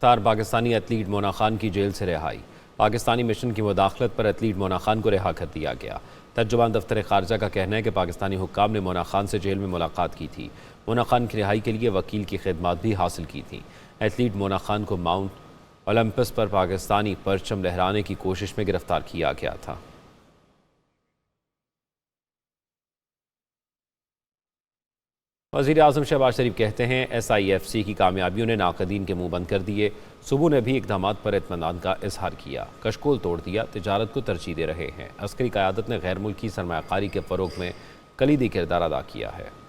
तार पाकिस्तानी एथलीट मोना खान की जेल से रिहाई। पाकिस्तानी मिशन की मुदाखलत पर एथलीट मोना खान को रिहा कर दिया गया। तर्जुमान दफ्तर खारजा का कहना है कि पाकिस्तानी हुक्काम ने मोना खान से जेल में मुलाकात की थी। मोना खान की रिहाई के लिए वकील की खिदमात भी हासिल की थी। एथलीट मोना खान को माउंट ओलंपस पर पाकिस्तानी परचम लहराने की कोशिश में गिरफ्तार किया गया था। वज़ीर-ए-आज़म शहबाज शरीफ कहते हैं SIFC की कामयाबियों ने नाक़दीन के मुंह बंद कर दिए। सुबह ने भी इक़दामात पर इत्मीनान का इजहार किया। कशकोल तोड़ दिया, तिजारत को तरजीह दे रहे हैं। अस्करी क़यादत ने गैर मुल्की सरमायाकारी के फ़रोग़ में कलीदी किरदार अदा किया है।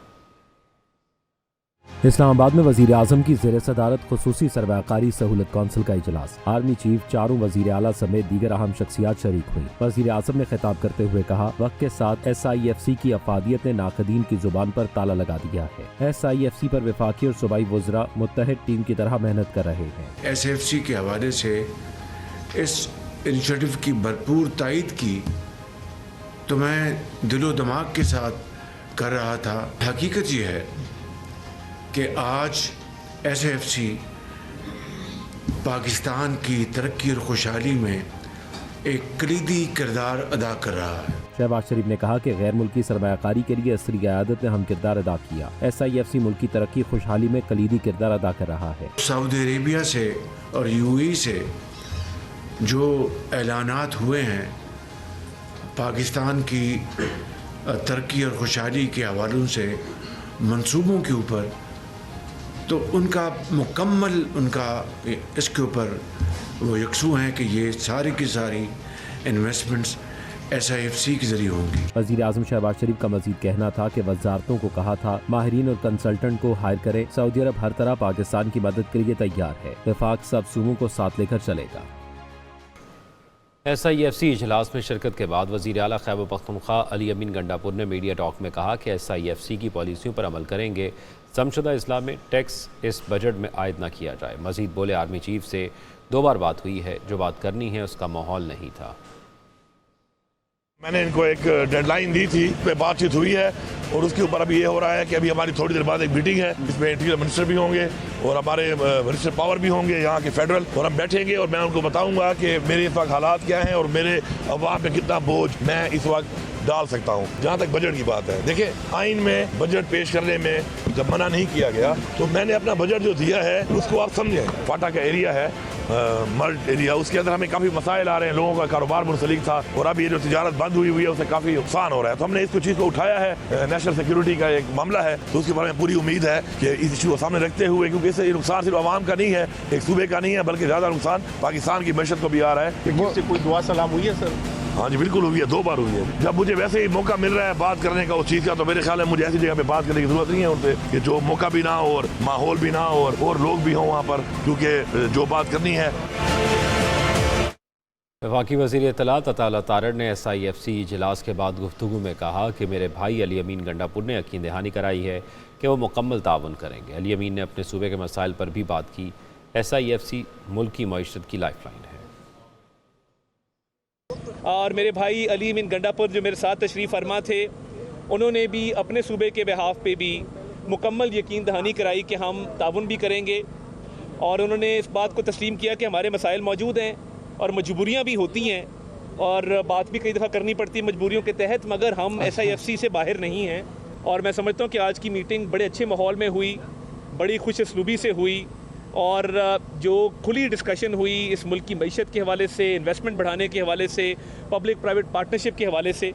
इस्लामाबाद में वज़ीर आज़म की ज़ेर सदारत खुसूसी सरमायाकारी सहूलत कौंसिल का इजलास। आर्मी चीफ, चारों वज़ीर आला समेत दीगर अहम शख्सियात शरीक हुई। वज़ीर आज़म ने खिताब करते हुए कहा, वक्त के साथ SIFC की अफादियत ने नाक़दीन की जुबान पर ताला लगा दिया है। SIFC पर वफाकी और सूबाई वज़रा मुत्तहिद टीम की तरह मेहनत कर रहे हैं। SIFC के हवाले से इस इनिशिएटिव की भरपूर तायद की तो मैं दिलो दिमाग के साथ कर रहा था। हकीकत ये है कि आज SIFC पाकिस्तान की तरक्की और खुशहाली में एक कलीदी किरदार अदा कर रहा है। शहबाज शरीफ ने कहा कि गैर मुल्की सरमायाकारी के लिए अस्करी क़यादत ने हम किरदार अदा किया। SIFC मुल्की तरक्की खुशहाली में कलीदी किरदार अदा कर रहा है। सऊदी अरेबिया से और UAE से जो ऐलानात हुए हैं पाकिस्तान की तरक्की और खुशहाली के हवालों से मंसूबों के ऊपर, तो उनका मुकम्मल इसके ऊपर वो यकसू हैं कि ये सारी की सारी इन्वेस्टमेंट्स SIFC के जरिए होंगी। वज़ीर आज़म शहबाज शरीफ का मजीद कहना था कि वजारतों को कहा था माहिरीन और कंसल्टेंट को हायर करे। सऊदी अरब हर तरह पाकिस्तान की मदद के लिए तैयार है। वफाक सब सूबों को साथ लेकर चलेगा। SIFC इजलास में शिरकत के बाद वज़ीर आला खैबर पख्तूनख्वा अली अमीन गंडापुर ने मीडिया टॉक में कहा कि SIFC की पॉलिसियों पर अमल करेंगे। समशुदा इस्लाम में टैक्स इस बजट में आयद न किया जाए। मजीद बोले, आर्मी चीफ से 2 बार बात हुई है, जो बात करनी है उसका माहौल नहीं था। मैंने इनको एक डेडलाइन दी थी, पे बातचीत हुई है और उसके ऊपर अभी ये हो रहा है कि अभी हमारी थोड़ी देर बाद एक मीटिंग है, इसमें इंटीरियर मिनिस्टर भी होंगे और हमारे मिनिस्टर पावर भी होंगे यहाँ के फेडरल, और हम बैठेंगे और मैं उनको बताऊंगा कि मेरे इस वक्त हालात क्या हैं और मेरे अवाम पे कितना बोझ मैं इस वक्त डाल सकता हूँ। जहाँ तक बजट की बात है, देखिए आइन में बजट पेश करने में जब मना नहीं किया गया तो मैंने अपना बजट जो दिया है उसको आप समझें। फाटा का एरिया है, मर्ड एरिया, उसके अंदर हमें काफ़ी मसाइल आ रहे हैं, लोगों का कारोबार मुंसलिक था और अब ये जो तिजारत बंद हुई है उससे काफ़ी नुकसान हो रहा है। तो हमने इसको चीज़ को उठाया है, नेशनल सिक्योरिटी का एक मामला है, तो उसके बारे में पूरी उम्मीद है कि इस इशू को सामने रखते हुए, क्योंकि इससे ये नुकसान सिर्फ आवाम का नहीं है, एक सूबे का नहीं है, बल्कि ज़्यादा नुकसान पाकिस्तान की मैशत को भी आ रहा है। कोई दुआ सलाम हुई है सर? हाँ जी बिल्कुल हुई है, 2 बार हुई है। जब मुझे वैसे ही मौका मिल रहा है बात करने का उस चीज़ का, तो मेरे ख्याल है मुझे ऐसी जगह पे बात करने की जरूरत नहीं है उनसे कि जो मौका भी ना हो और माहौल भी ना हो और लोग भी हों वहाँ पर, क्योंकि जो बात करनी है। वफाकी वज़ीर इत्तलात अता तारड़ ने SIFC इजलास के बाद गुफ्तगू में कहा कि मेरे भाई अली अमीन गंडापुर ने यकीन दहानी कराई है कि वो मुकम्मल ताउन करेंगे। अली अमीन ने अपने सूबे के मसाइल पर भी बात की। SIFC मुल्क की मईशत की लाइफलाइन है। और मेरे भाई अली अमीन गंडापुर जो मेरे साथ तशरीफ़ फरमा थे, उन्होंने भी अपने सूबे के बिहाफ पे भी मुकम्मल यकीन दहानी कराई कि हम ताउन भी करेंगे, और उन्होंने इस बात को तस्लीम किया कि हमारे मसाइल मौजूद हैं और मजबूरियाँ भी होती हैं और बात भी कई दफ़ा करनी पड़ती है मजबूरियों के तहत, मगर हम SIFC से बाहर नहीं हैं। और मैं समझता हूँ कि आज की मीटिंग बड़े अच्छे माहौल में हुई, बड़ी खुश असलूबी से हुई और जो खुली डिस्कशन हुई इस मुल्क की मईशत के हवाले से, इन्वेस्टमेंट बढ़ाने के हवाले से, पब्लिक प्राइवेट पार्टनरशिप के हवाले से।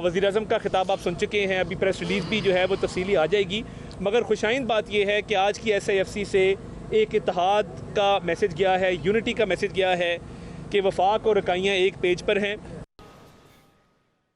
वज़ीर आज़म का खिताब आप सुन चुके हैं, अभी प्रेस रिलीज़ भी जो है वो तफसीली आ जाएगी, मगर खुशाइंद बात यह है कि आज की SIFC से एक इत्तेहाद का मैसेज गया है, यूनिटी का मैसेज गया है कि वफाक और इकाइयाँ एक पेज पर हैं।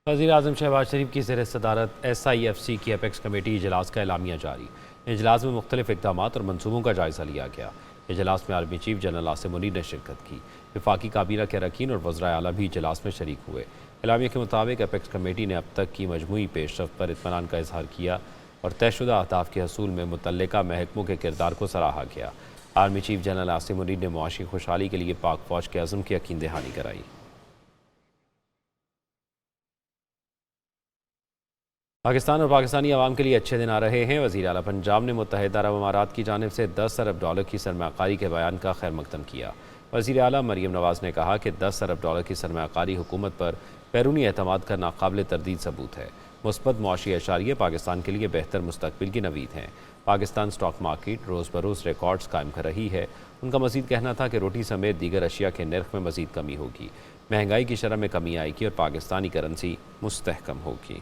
वज़ीर आज़म शहबाज शरीफ की ज़ेर सदारत SIFC की अपेक्स कमेटी इजलास का एलामिया जारी। इजलास में मुख्तलिफ इक़दामात और मनसूबों का जायज़ा लिया गया। इजलास में army chief general Asim Munir ने शिरकत की। वफाकी काबीना के अरकान और वज़राए आला भी इजलास में शरीक हुए। एलामिया के मुताबिक अपेक्स कमेटी ने अब तक की मजमूई पेशरफ्त पर इत्मीनान का इजहार किया और तयशुदा अहदाफ के हसूल में मुतल्लिका महकमों के किरदार को सराहा गया। Army chief general Asim Munir ने मुआशी खुशहाली के लिए पाक फ़ौज के अज़म की यकीन दहानी कराई। पाकिस्तान और पाकिस्तानी अवाम के लिए अच्छे दिन आ रहे हैं। वज़ीर आला पंजाब ने मुत्तहिदा अरब अमारात की जानिब से 10 अरब डॉलर की सरमाकारी के बयान का खैर मकदम किया। वज़ीर आला मरीम नवाज़ ने कहा कि 10 अरब डॉलर की सरमाकारी हुकूमत पर बैरूनी एतमाद का नाकाबिल तरदीद सबूत है। मुस्बत मुआशी अशारिये पाकिस्तान के लिए बेहतर मुस्तकबिल की नवीद हैं। पाकिस्तान स्टॉक मार्केट रोज़ बरोज़ रिकॉर्ड्स कायम कर रही है। उनका मज़ीद कहना था कि रोटी समेत दीगर अशिया के नर्ख में मज़ीद कमी होगी, महंगाई की शरह में कमी आएगी और पाकिस्तानी करेंसी मुस्तहकम होगी।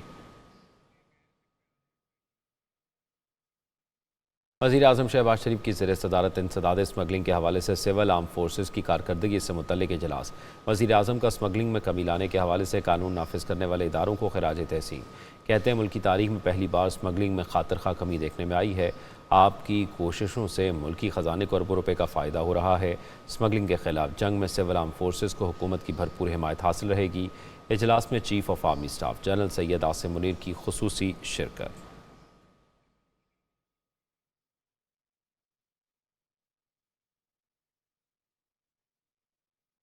वज़ीर आज़म शहबाज शरीफ की ज़ेर सदारत इंसदाद स्मगलिंग के हवाले से सिविल आर्म फोर्सेस की कारकर्दगी से मुतल्लिक़ इजलास। वज़ीर आज़म का स्मगलिंग में कमी लाने के हवाले से कानून नाफिज करने वाले इदारों को खिराज तहसीन। कहते हैं मुल्क की तारीख में पहली बार स्मगलिंग में खातिर खा कमी देखने में आई है। आपकी कोशिशों से मुल्की ख़जाने को अरबों रुपये का फ़ायदा हो रहा है। स्मगलिंग के ख़िलाफ़ जंग में सिविल आर्म फोर्सेस को हुकूमत की भरपूर हिमायत हासिल रहेगी। इजलास में chief of army staff general Syed Asim Munir की खुसूसी शिरकत।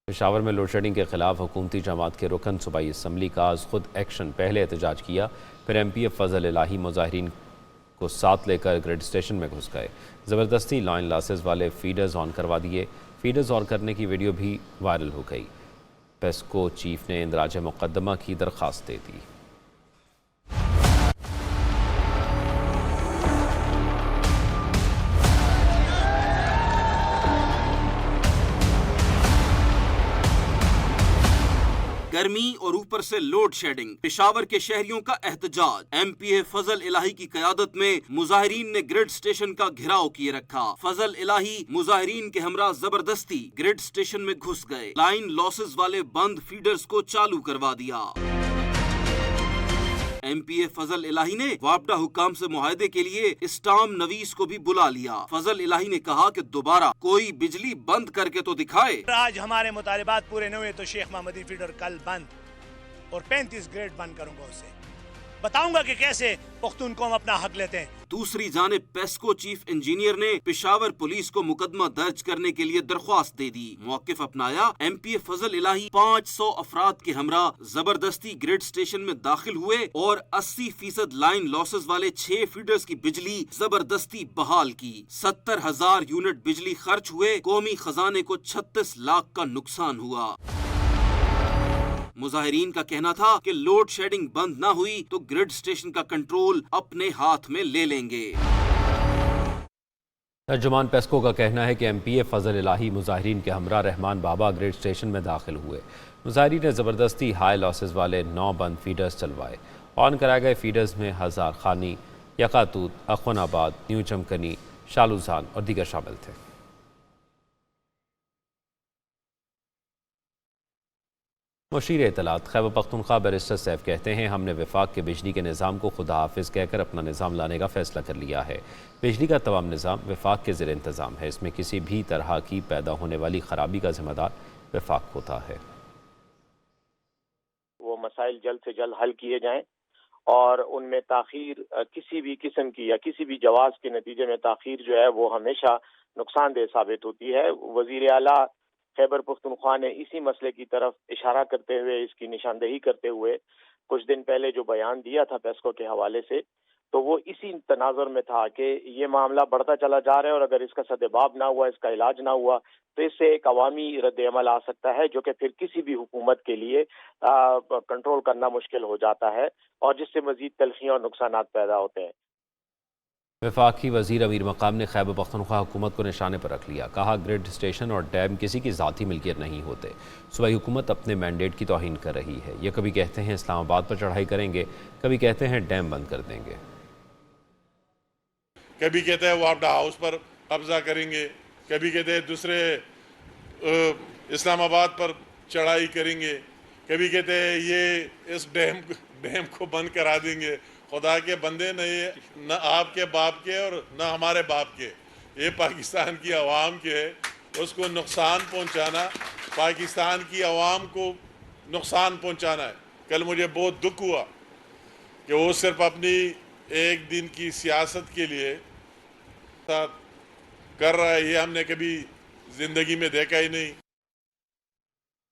पेशावर में लोड शेडिंग के खिलाफ हुकूमती जमात के रुकन सूबाई असम्बली का आज खुद एक्शन पहले एहतजाज किया, फिर MPF फजल इलाही मुजाहिरीन को साथ लेकर ग्रिड स्टेशन में घुस गए। ज़बरदस्ती लाइन लॉसेस वाले फीडर्स ऑन करवा दिए। फीडर्स ऑन करने की वीडियो भी वायरल हो गई। पेस्को चीफ ने इंदराज मुकदमा की दरख्वास्त दे दी। गर्मी और ऊपर से लोड शेडिंग, पेशावर के शहरियों का एहतजाज। MPF फजल इलाही की क़यादत में मुजाहिरीन ने ग्रिड स्टेशन का घेराव किए रखा। फजल इलाही मुजाहिरीन के हमरा जबरदस्ती ग्रिड स्टेशन में घुस गए। लाइन लॉसेस वाले बंद फीडर्स को चालू करवा दिया। MPF फजल इलाही ने वापडा हुकाम से मुआहदे के लिए स्टाम नवीस को भी बुला लिया। फजल इलाही ने कहा कि दोबारा कोई बिजली बंद करके तो दिखाए। आज हमारे मुतालिबात पूरे न हुए तो शेख महमदी फीडर कल बंद और 35 ग्रेड बंद करूंगा। उसे बताऊंगा कि कैसे पख्तूनख्वा हम अपना हक लेते हैं। दूसरी जानिब पेस्को चीफ इंजीनियर ने पेशावर पुलिस को मुकदमा दर्ज करने के लिए दरख्वास्त दे दी। मौकिफ अपनाया। MPF फजल इलाही 500 अफराद के हमरा जबरदस्ती ग्रिड स्टेशन में दाखिल हुए और 80% लाइन लॉसेस वाले 6 फीडर्स की बिजली जबरदस्ती बहाल की। 70,000 यूनिट बिजली खर्च हुए। कौमी खजाने को 36 लाख का नुकसान हुआ। मुजाहिरीन का कहना था कि लोड शेडिंग बंद ना हुई तो ग्रिड स्टेशन का कंट्रोल अपने हाथ में ले लेंगे। तर्जुमान पेस्को का कहना है कि MPF फजल इलाही मुजाहिरीन के हमरा रहमान बाबा ग्रिड स्टेशन में दाखिल हुए। मुजाहिरीन ने ज़बरदस्ती हाई लॉसेस वाले 9 बंद फीडर्स चलवाए। ऑन कराए गए फीडर्स में हज़ार खानी, यकातूत, अखवनाबाद, न्यू चमकनी, शालूजान और दीगर शामिल थे। मुशीर इत्तलात खैबर पख्तूनख्वा बैरिस्टर सैफ कहते हैं हमने वफाक के बिजली के निज़ाम को खुदा हाफिज कहकर अपना निज़ाम लाने का फ़ैसला कर लिया है। बिजली का तमाम निज़ाम वफाक के ज़ेर इंतज़ाम है। इसमें किसी भी तरह की पैदा होने वाली ख़राबी का ज़िम्मेदार वफाक होता है। वो मसाइल जल्द से जल्द हल किए जाएँ और उनमें ताख़ीर किसी भी किस्म की या किसी भी जवाज़ के नतीजे में ताख़ीर जो है वो हमेशा नुकसानदेह साबित होती है। वज़ीर आला खैबर पख्तूनख्वा ने इसी मसले की तरफ इशारा करते हुए, इसकी निशानदेही करते हुए कुछ दिन पहले जो बयान दिया था पेस्को के हवाले से, तो वो इसी तनाजुर में था कि ये मामला बढ़ता चला जा रहा है और अगर इसका सद्देबाब ना हुआ, इसका इलाज ना हुआ तो इससे एक अवामी रद्द-ए-अमल आ सकता है जो कि फिर किसी भी हुकूमत के लिए कंट्रोल करना मुश्किल हो जाता है और जिससे मजीद तलखियाँ और नुकसानात पैदा होते हैं। वफाकी वज़ीर अमीर मकाम ने खैबर पख्तूनख्वा हुकूमत को निशाने पर रख लिया। कहा ग्रिड स्टेशन और डैम किसी की ज़ाती मिल्कियत नहीं होते। सूबाई हुकूमत अपने मैंडेट की तौहीन कर रही है। ये कभी कहते हैं इस्लामाबाद पर चढ़ाई करेंगे, कभी कहते हैं डैम बंद कर देंगे, कभी कहते हैं वापडा हाउस पर कब्जा करेंगे, कभी कहते हैं दूसरे इस्लामाबाद पर चढ़ाई करेंगे, कभी कहते हैं ये इस डैम को बंद करा देंगे। खुदा के बंदे न आपके बाप के और न हमारे बाप के, ये पाकिस्तान की आवाम के है। उसको नुकसान पहुंचाना, पाकिस्तान की आवाम को नुकसान पहुंचाना है। कल मुझे बहुत दुख हुआ कि वो सिर्फ अपनी एक दिन की सियासत के लिए कर रहा है। ये हमने कभी ज़िंदगी में देखा ही नहीं।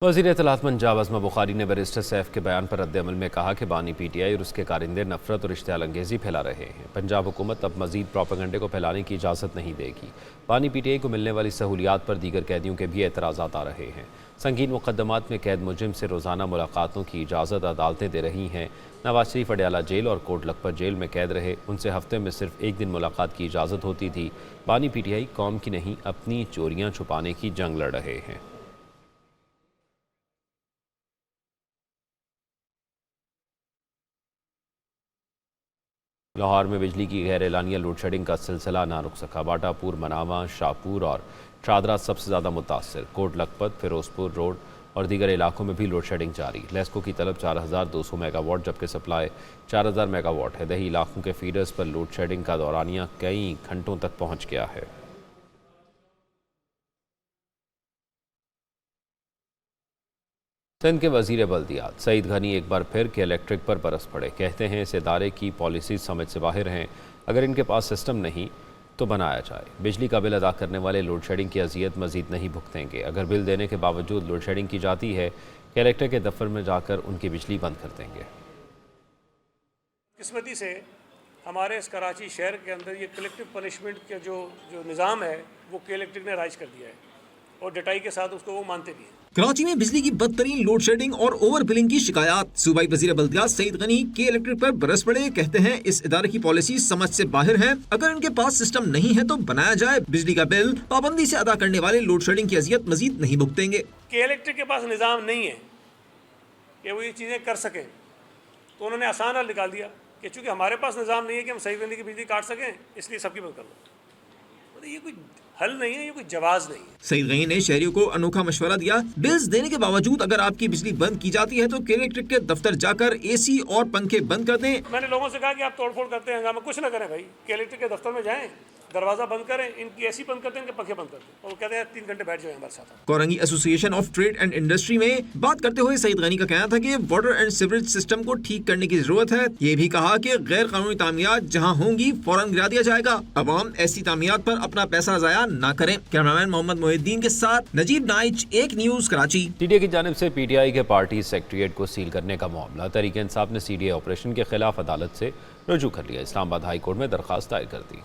वज़ीर इत्तलात पंजाब अज़मा बुखारी ने बैरिस्टर सैफ के बयान पर रद्द-ए-अमल में कहा कि बानी PTI और उसके कारिंदे नफरत और इश्तियाल अंगेज़ी फैला रहे हैं। पंजाब हुकूमत अब मज़ीद प्रोपेगेंडे को फैलाने की इजाज़त नहीं देगी। बानी PTI को मिलने वाली सहूलियात पर दीगर कैदियों के भी एतराज़ात आ रहे हैं। संगीन मुकदमात में कैद मुजरिम से रोज़ाना मुलाकातों की इजाज़त अदालतें दे रही हैं। नवाज शरीफ अडयाला जेल और कोट लखपत जेल में कैद रहे, उनसे हफ्ते में सिर्फ एक दिन मुलाकात की इजाज़त होती थी। बानी PTI कौम की नहीं, अपनी चोरियाँ छुपाने की जंग लड़ रहे हैं। लाहौर में बिजली की गैर एलानिया लोड शेडिंग का सिलसिला ना रुक सका। बाटापुर, मनावा, शाहपुर और शादरा सबसे ज़्यादा मुतासर। कोट लखपत, फिरोजपुर रोड और दीगर इलाकों में भी लोड शेडिंग जारी। लेस्को की तलब 4200 मेगावाट जबकि सप्लाई 4000 मेगावाट है। दही इलाकों के फीडर्स पर लोड शेडिंग का दौरानिया कई घंटों तक पहुँच गया है। सिंध के वज़ीर बल्दियात सईद गनी एक बार फिर के इलेक्ट्रिक पर बरस पड़े। कहते हैं इस इदारे की पॉलिसी समझ से बाहर हैं। अगर इनके पास सिस्टम नहीं तो बनाया जाए। बिजली का बिल अदा करने वाले लोड शेडिंग की अजियत मजीद नहीं भुगतेंगे। अगर बिल देने के बावजूद लोड शेडिंग की जाती है, कलेक्टर के दफ्तर में जाकर उनकी बिजली बंद कर देंगे। किस्मती से हमारे इस कराची शहर के अंदर ये कलेक्टिव पनिशमेंट का जो निज़ाम है वो कलेक्टर ने राइज कर दिया है और डटाई के साथ उसको वो मानते भी हैं। कराची में बिजली की बदतरीन लोड शेडिंग और ओवर बिलिंग की शिकायत। सूबाई वज़ीर बल्दियात सईद गनी के इलेक्ट्रिक पर बरस पड़े। कहते हैं इस इदारे की पॉलिसी समझ से बाहर है। अगर इनके पास सिस्टम नहीं है तो बनाया जाए। बिजली का बिल पाबंदी से अदा करने वाले लोड शेडिंग की अजियत मजीद नहीं भुगतेंगे। के इलेक्ट्रिक के पास निज़ाम नहीं है कि वो ये चीज़ें कर सकें, तो उन्होंने आसान हल निकाल दिया कि चूँकि हमारे पास निज़ाम नहीं है कि हम सही बंदी की बिजली काट सकें, इसलिए सबकी बंद कर लो। ये कोई हल नहीं है, ये कोई जवाब नहीं है। सईद गनी ने शहरियों को अनोखा मशवरा दिया। बिल्स देने के बावजूद अगर आपकी बिजली बंद की जाती है तो इलेक्ट्रिक के दफ्तर जाकर AC और पंखे बंद कर दें। मैंने लोगों से कहा कि आप तोड़फोड़ करते हैं, हंगामा कुछ ना करें भाई, इलेक्ट्रिक के दफ्तर में जाएं, दरवाजा बंद करें, इनकी AC बंद करते हैं, इनके पंखे बंद करते हैं और वो कहते हैं 3 घंटे बैठ जाए हमारे साथ। Korangi association of trade and industry में बात करते हुए सईद गनी का कहना था कि वाटर एंड सीवरेज सिस्टम को ठीक करने की जरूरत है। ये भी कहा कि गैर कानूनी तामीरात जहां होंगी फौरन गिरा दिया जाएगा। अवाम ऐसी तामीरात पर अपना पैसा जाया न करें। कैमरामैन मोहम्मद मोहिद्दीन के साथ नजीब नाइच, एक न्यूज कराची। TDA की जानिब से PTI के पार्टी सेक्रेटेरिएट को सील करने का मामला तहरीक इंसाफ ने CDA ऑपरेशन के खिलाफ अदालत से रुजू कर लिया। इस्लामाबाद हाई कोर्ट में दरखास्त दायर कर दी।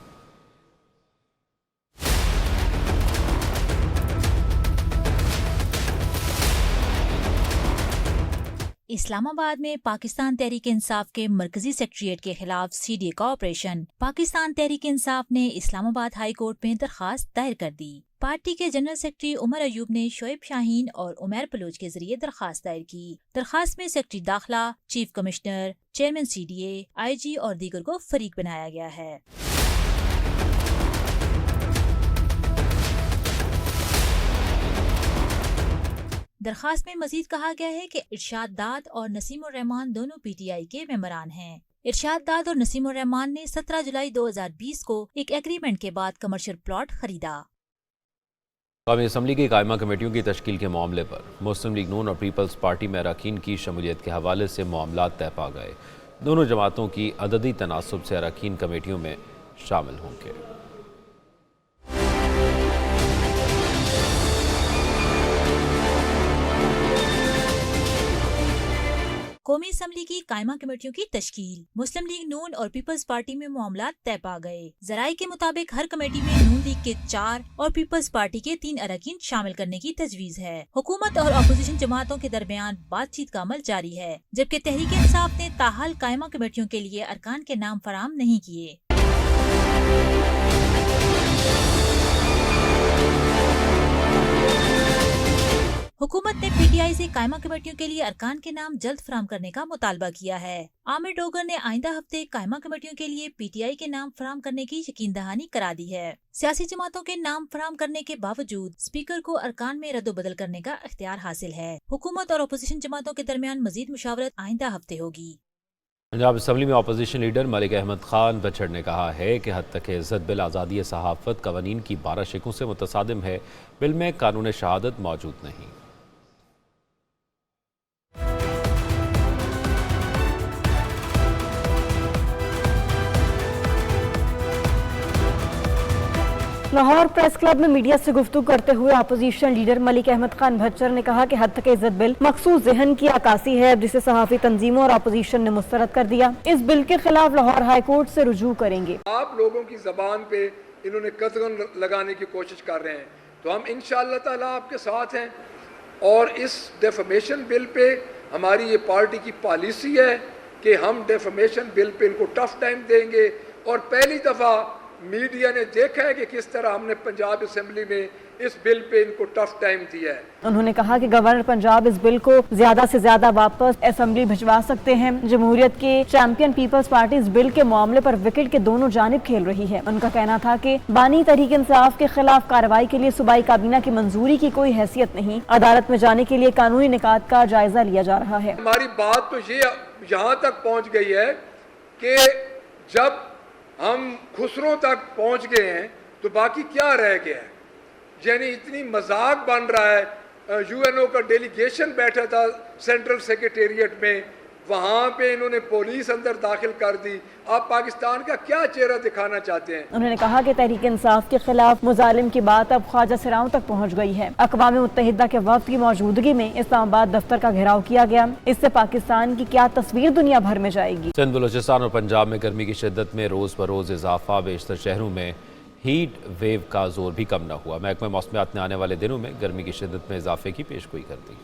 इस्लामाबाद में पाकिस्तान तहरीक इंसाफ के मरकजी सेक्रेटेरिएट के खिलाफ CDA का ऑपरेशन। पाकिस्तान तहरीक इंसाफ ने इस्लामाबाद हाई कोर्ट में दरखास्त दायर कर दी। पार्टी के जनरल सेक्रेटरी उमर अयूब ने शोएब शाहीन और उमर बलोच के जरिए दरखास्त दायर की। दरखास्त में सेक्रेटरी दाखिला, chief commissioner, chairman CDA, IG और दीगर को फरीक बनाया गया है। दरखास्त में मजीद कहा गया है कि इरशाद दाद और नसीम उर रहमान दोनों PTI के मेंबरान हैं। इरशाद दाद और नसीम उर रहमान ने 17 जुलाई 2020 को एक एग्रीमेंट के बाद कमर्शियल प्लॉट खरीदा। कौमी असम्बली की कायमा कमेटियों की तश्कील के मामले पर मुस्लिम लीग नून और पीपल्स पार्टी में अरकान की शमूलियत के हवाले से मामला तय पा गए। दोनों जमातों की अददी तनासुब से अरकान कमेटियों में शामिल होंगे। कौमी असम्बली की कायमा कमेटियों की तश्कील। मुस्लिम लीग नून और पीपल्स पार्टी में मामला तय पा गए। जराये के मुताबिक हर कमेटी में नून लीग के 4 और पीपल्स पार्टी के 3 अरकान शामिल करने की तजवीज है। हुकूमत और अपोजिशन जमातों के दरमियान बातचीत का अमल जारी है, जबकि तहरीक इंसाफ ने ताहाल कायमा कमेटियों के लिए अरकान के नाम फराम नहीं किए। हुकूमत ने PTI से कायमा कमेटियों के लिए अरकान के नाम जल्द फराम करने का मुतालबा किया है। आमिर डोगर ने आइंदा हफ्ते कायमा कमेटियों के लिए PTI के नाम फराम करने की यकीन दहानी करा दी है। सियासी जमातों के नाम फराम करने के बावजूद स्पीकर को अरकान में रद्दोबदल करने का इख्तियार हासिल है। हुकूमत और अपोजिशन जमातों के दरमियान मजीद मुशावरत आइंदा हफ्ते होगी। पंजाब असम्बली में अपोजिशन लीडर मलिक अहमद खान बछड़ ने कहा है कि हद तक इज़्ज़त बिल आज़ादी सहाफ़त कवानीन की 12 शिकों से मुतसादिम है। बिल में कानून शहादत मौजूद नहीं। लाहौर प्रेस क्लब में मीडिया से गुफ्तगू करते हुए अपोजिशन लीडर मलिक अहमद खान भच्चर ने कहा कि हद तक इज्जत बिल मखसूस जहन की अक्कासी है, जिसे सहाफी तंजीमों और अपोजिशन ने मुस्तरद कर दिया। इस बिल के खिलाफ लाहौर हाई कोर्ट से रुजू करेंगे। आप लोगों की जबान पे इन्होंने कतगन लगाने की कोशिश कर रहे हैं, तो हम इंशाअल्लाह ताला आपके साथ हैं। और इस डेफमेशन बिल पे हमारी ये पार्टी की पॉलिसी है कि हम डेफमेशन बिल पे इनको टफ टाइम देंगे। और पहली दफ़ा मीडिया ने देखा है कि किस तरह हमने पंजाब असेंबली में इस बिल पे इनको टफ टाइम दिया है। उन्होंने कहा कि गवर्नर पंजाब इस बिल को ज्यादा से ज्यादा वापस असेंबली भिजवा सकते हैं। जमहूरियत के चैंपियन पीपल्स पार्टी इस बिल के मामले पर विकेट के दोनों जानिब खेल रही है। उनका कहना था कि बानी तहरीक इंसाफ के खिलाफ कार्रवाई के लिए सूबाई काबीना की मंजूरी की कोई हैसियत नहीं। अदालत में जाने के लिए कानूनी निकात का जायजा लिया जा रहा है। हमारी बात तो ये यहाँ तक पहुँच गई है कि जब हम खुसरों तक पहुंच गए हैं तो बाकी क्या रह गया है। यानी इतनी मजाक बन रहा है। यूएनओ का डेलीगेशन बैठा था सेंट्रल सेक्रेटेरिएट में, वहाँ पे इन्होंने पुलिस अंदर दाखिल कर दी। आप पाकिस्तान का क्या चेहरा दिखाना चाहते हैं। उन्होंने कहा कि तहरीक इंसाफ के खिलाफ मुजालिम की बात अब ख्वाजा सिराओं तक पहुँच गई है। अक़वाम मुत्तहिदा के वफ़द की मौजूदगी में इस्लामाबाद दफ्तर का घेराव किया गया। इससे पाकिस्तान की क्या तस्वीर दुनिया भर में जाएगी। सिंध, बलूचिस्तान और पंजाब में गर्मी की शिद्दत में रोज़ बरोज़ इजाफा। बेशतर शहरों में हीट वेव का जोर भी कम न हुआ। महकमा मौसमियात ने आने वाले दिनों में गर्मी की शिद्दत में इजाफे की पेशगोई कर दी।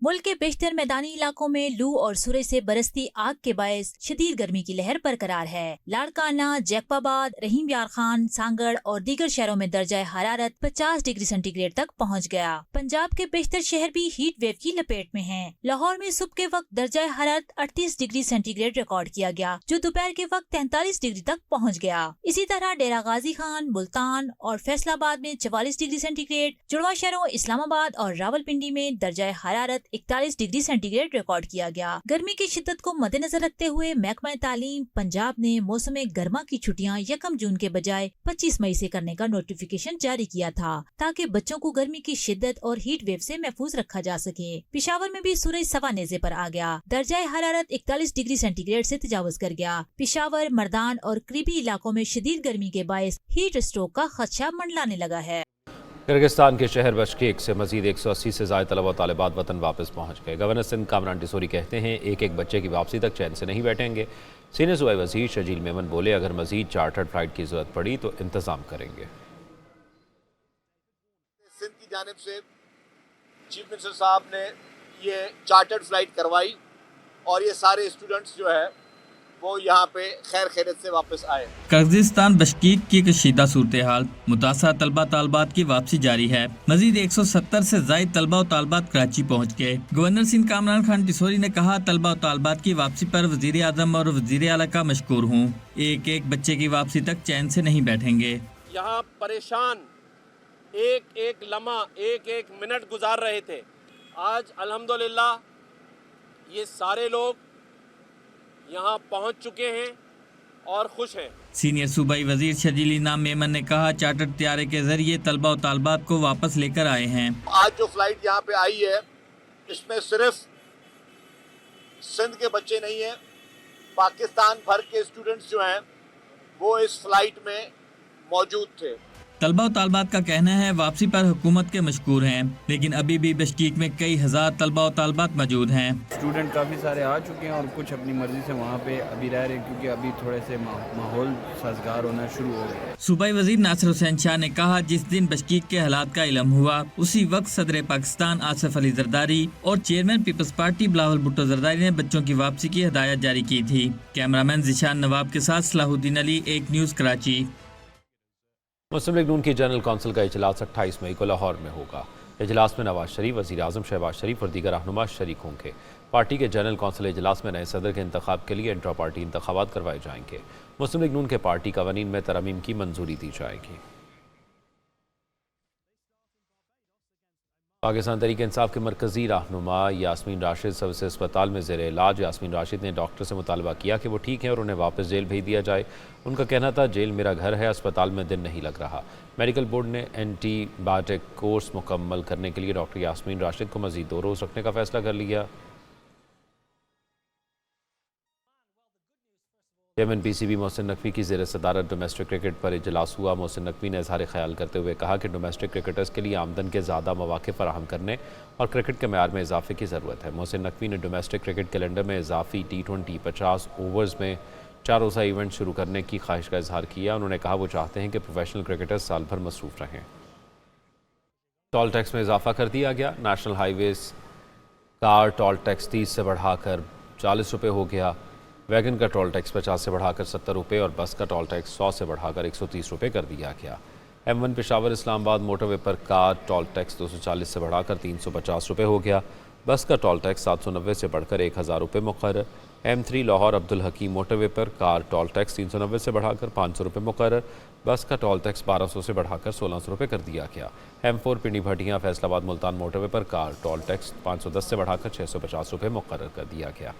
मुल्क के बेशतर मैदानी इलाकों में लू और सूरज से बरसती आग के बायस शदीद गर्मी की लहर बरकरार है। लाड़काना, जैकबाबाद, रहीम यार खान, सांगड़ और दीगर शहरों में दर्जा हरारत 50 डिग्री सेंटीग्रेड तक पहुंच गया। पंजाब के बेशतर शहर भी हीट वेव की लपेट में हैं। लाहौर में सुबह के वक्त दर्जा हरारत 38 डिग्री सेंटीग्रेड रिकॉर्ड किया गया, जो दोपहर के वक्त 43 डिग्री तक पहुँच गया। इसी तरह डेरा गाजी खान, मुल्तान और फैसलाबाद में 44 डिग्री सेंटीग्रेड, जुड़वा शहरों इस्लामाबाद और रावलपिंडी में दर्जा हरारत 41 डिग्री सेंटीग्रेड रिकॉर्ड किया गया। गर्मी की शिद्दत को मद्देनजर रखते हुए महकमा तालीम पंजाब ने मौसम गर्मा की छुट्टियां 1 जून के बजाय 25 मई से करने का नोटिफिकेशन जारी किया था, ताकि बच्चों को गर्मी की शिद्दत और हीट वेव से महफूज रखा जा सके। पेशावर में भी सूरज सवा नेज़े पर आ गया। दर्जा हरारत 41 डिग्री सेंटीग्रेड से तजावुज कर गया। पेशावर, मर्दान और करीबी इलाकों में शदीद गर्मी के बायस हीट स्ट्रोक का खदशा मंडलाने लगा है। किर्गिस्तान के शहर बशकेक से मजीद 180 से ज़ायद तलबा तालिबात वतन वापस पहुँच गए। गवर्नर सिंध कामरान टिसोरी कहते हैं एक एक बच्चे की वापसी तक चैन से नहीं बैठेंगे। सीनियर सूबाई वज़ीर शजील मेमन बोले अगर मजीद चार्टर्ड फ्लाइट की ज़रूरत पड़ी तो इंतज़ाम करेंगे। सिंध की जानिब से चीफ मिनिस्टर साहब ने ये चार्टर्ड फ्लाइट करवाई और ये सारे स्टूडेंट्स जो है वो यहाँ पे खैर खैरियत से वापस आए। किर्गिस्तान बशकीक की कशीदा सूरत हाल, मुतासरा तलबा तालबात की वापसी जारी है। मजीद 170 से ज़ायद तलबा और तालबात कराची पहुँच गए। गवर्नर सिंध कामरान खान टिसोरी ने कहा तलबा और तालबात की वापसी पर वज़ीर आज़म और वज़ीर आला का मशकूर हूँ। एक एक बच्चे की वापसी तक चैन से नहीं बैठेंगे। यहाँ परेशान एक एक लम्हा, एक एक मिनट गुजार रहे थे। आज अल्हम्दुलिल्लाह ये सारे लोग यहाँ पहुँच चुके हैं और खुश हैं। सीनियर सूबाई वजीर शजील इनाम मेमन ने कहा चार्टर्ड त्यारे के जरिए तलबा और तालबात को वापस लेकर आए हैं। आज जो फ्लाइट यहाँ पे आई है इसमें सिर्फ सिंध के बच्चे नहीं हैं, पाकिस्तान भर के स्टूडेंट्स जो हैं वो इस फ्लाइट में मौजूद थे। तलबा और तालबात का कहना है वापसी पर हुकूमत के मशकूर हैं, लेकिन अभी भी बशकीक में कई हजार तलबा और तालबात मौजूद हैं। स्टूडेंट काफ़ी सारे आ चुके हैं और कुछ अपनी मर्जी से वहाँ पे अभी रह रहे हैं, क्योंकि अभी थोड़े से माहौल साजगार होना शुरू हो गया। सूबाई वजीर नासिर हुसैन शाह ने कहा जिस दिन बशकीक के हालात का इल्म हुआ उसी वक्त सदर पाकिस्तान आसिफ अली जरदारी और chairman people's party Bilawal Bhutto Zardari ने बच्चों की वापसी की हिदायत जारी की थी। कैमरामैन जिशान नवाब के साथ सलाहुद्दीन अली, एक न्यूज़ कराची। मुस्लिम लीग नून की जनरल कौंसिल का इजलास 28 मई को लाहौर में होगा। इजलास में नवाज शरीफ, वज़ीर आज़म शहबाज शरीफ और दीगर रहनुमा शरीक होंगे। पार्टी के जनरल कौंसिल इजलास में नए सदर के इंतखाब के लिए इंट्रा पार्टी इंतखाबात करवाए जाएंगे। मुस्लिम लीग नून के पार्टी कवानीन में तरमीम की मंजूरी दी जाएगी। पाकिस्तान तहरीक इंसाफ के मरकज़ी रहनुमा यास्मीन राशिद सबसे अस्पताल में ज़ेर इलाज। यास्मीन राशिद ने डॉक्टर से मुतालबा किया कि वो ठीक है और उन्हें वापस जेल भेज दिया जाए। उनका कहना था जेल मेरा घर है, अस्पताल में दिन नहीं लग रहा। मेडिकल बोर्ड ने एंटीबायोटिक कोर्स मुकम्मल करने के लिए डॉक्टर यास्मीन राशिद को मज़ीद 2 रोज़ रखने का फ़ैसला कर लिया। चेयरमैन PCB मोहसिन नकवी की ज़ेर सदारत डोमेस्टिक क्रिकेट पर इजलास हुआ। मोहसिन नकवी ने इजहार ख्याल करते हुए कहा कि डोमेस्टिक क्रिकेटर्स के लिए आमदन के ज़्यादा मौक़े फराहम करने और क्रिकेट के मेयार में इजाफे की ज़रूरत है। मोहसिन नकवी ने डोमेस्टिक क्रिकेट कैलेंडर में इजाफी T20 50 ओवर्स में 4 रोज़ा इवेंट शुरू करने की ख्वाहिश का इजहार किया। उन्होंने कहा वो चाहते हैं कि प्रोफेशनल क्रिकेटर्स साल भर मसरूफ़ रहें। टोल टैक्स में इजाफा कर दिया गया। National highways car toll tax 30 से बढ़ाकर 40 रुपये हो गया। वैगन का टोल टैक्स 50 से बढ़ाकर 70 रुपये और बस का टोल टैक्स 100 से बढ़ाकर 130 रुपये कर दिया गया। M1 पेशावर इस्लामाबाद मोटरवे पर कार टोल टैक्स 240 से बढ़ाकर 350 रुपये हो गया। बस का टोल टैक्स 790 से बढ़कर 1000 रुपये मुकर्रर। M3 लाहौर अब्दुल हकीम मोटरवे पर कार टोल टैक्स 390 से बढ़ाकर 500 रुपये मुकर्रर। बस का टोल टैक्स 1200 से बढ़ाकर 1600 रुपये कर दिया गया। M4 पिंडी भटियाँ फैसलाबाद मुल्तान मोटरवे पर कार टोल टैक्स 510 से बढ़ाकर 650 रुपये मुकर्रर कर दिया गया।